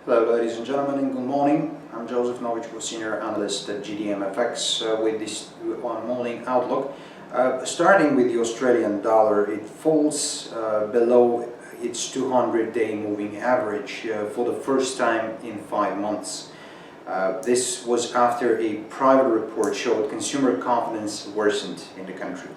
Hello ladies and gentlemen, and good morning. I'm Joseph Novichko, Senior Analyst at GDMFX with this morning outlook. Starting with the Australian dollar, it falls below its 200-day moving average for the first time in 5 months. This was after a private report showed consumer confidence worsened in the country.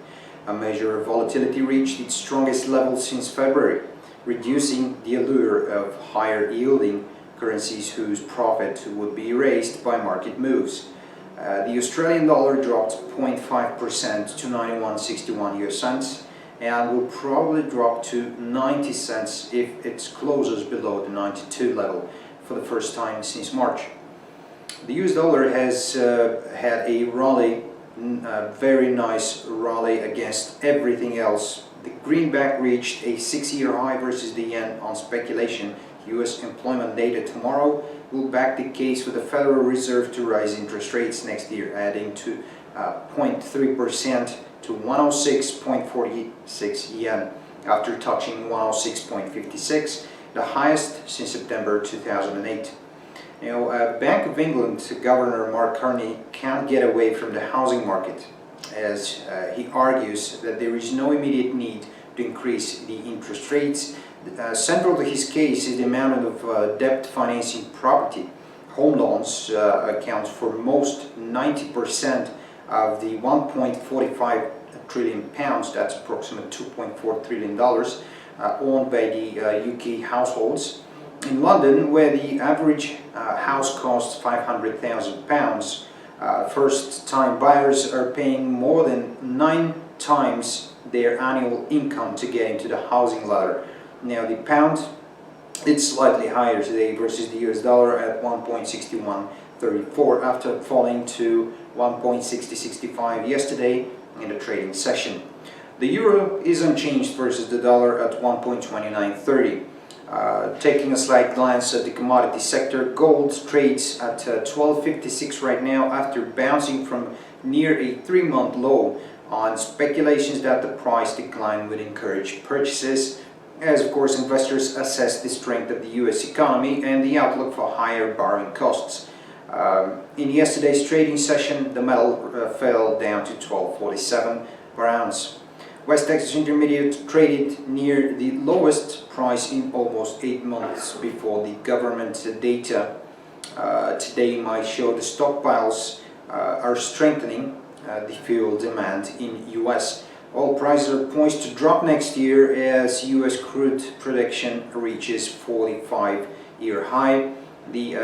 A measure of volatility reached its strongest level since February, reducing the allure of higher yielding currencies whose profit would be erased by market moves. The Australian dollar dropped 0.5% to 91.61 US cents and will probably drop to 90 cents if it closes below the 92 level for the first time since March. The US dollar has had a rally, a very nice rally against everything else. The greenback reached a 6-year high versus the yen on speculation. US employment data tomorrow will back the case for the Federal Reserve to raise interest rates next year, adding to 0.3% to 106.46 yen after touching 106.56, the highest since September 2008. Bank of England Governor Mark Carney can't get away from the housing market, as he argues that there is no immediate need to increase the interest rates. Central to his case is the amount of debt financing property. Home loans accounts for most 90% of the 1.45 trillion pounds, that's approximately $2.4 trillion, owned by the UK households. In London, where the average house costs £500,000, first-time buyers are paying more than 9 times their annual income to get into the housing ladder. Now the pound, it's slightly higher today versus the US dollar at 1.6134 after falling to 1.6065 yesterday in the trading session. The euro is unchanged versus the dollar at 1.2930. Taking a slight glance at the commodity sector, gold trades at 12.56 right now after bouncing from near a 3-month low on speculations that the price decline would encourage purchases, as of course investors assess the strength of the US economy and the outlook for higher borrowing costs. In yesterday's trading session, the metal fell down to 12.47 per ounce. West Texas Intermediate traded near the lowest price in almost 8 months before the government data today might show the stockpiles are strengthening the fuel demand in US. Oil prices are poised to drop next year as US crude production reaches 45-year high. The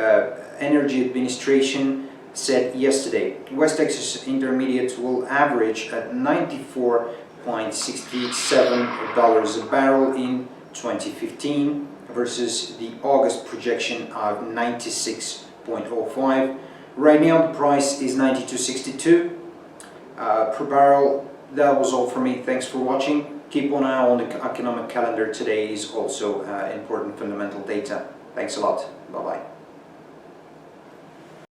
Energy Administration said yesterday West Texas Intermediate will average at $94.67 a barrel in 2015 versus the August projection of 96.05. Right now the price is 92.62 per barrel. That was all for me. Thanks for watching. Keep an eye on the economic calendar. Today is also important fundamental data. Thanks a lot. Bye-bye.